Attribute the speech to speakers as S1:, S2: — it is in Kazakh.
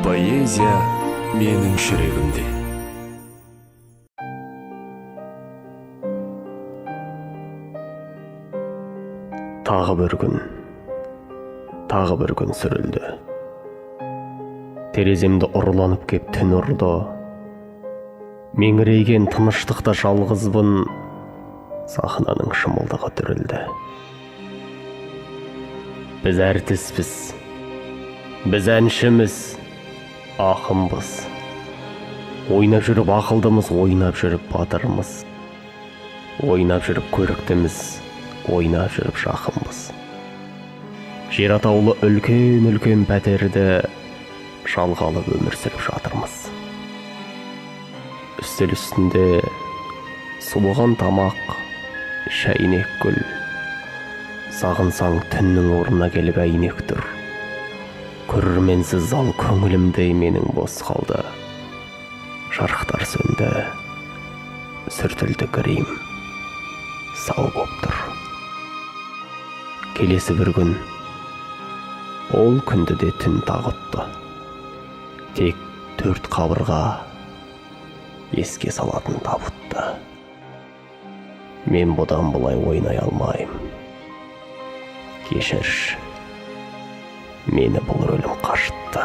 S1: Поэзия менің жүрегімде.
S2: Тағы бір күн сүрілді. Тереземді ұрланып кеп түн ұрды. Меңірейген тыныштықта жалғызбын, сахнаның шымылдығы түрілді. Біз әртіспіз, біз әншіміз, ақынбыз. Ойнап жүріп ақылдымыз, ойнап жүріп батырмыз. Ойнап жүріп көріктіміз, ойнап жүріп жақынбыз. Жер атаулы үлкен пәтерді жалғалы өмір сүріп жатырмыз. Үстел үстінде сұлыған тамақ, шәйнек гүл. Сағынсаң түннің орнына келіп әйнек тұр. Көрерменсіз зал көңілімдей менің бос қалды. Жарықтар сөнді, сүртілді грим, сау боп тұр. Келесі бір күн, ол күнді де түн тағытты. Тек 4 қабырға еске салатын табытты. Мен бұдан бұлай ойнай алмайым. Кешірші, мені бұл рөлім қашытты.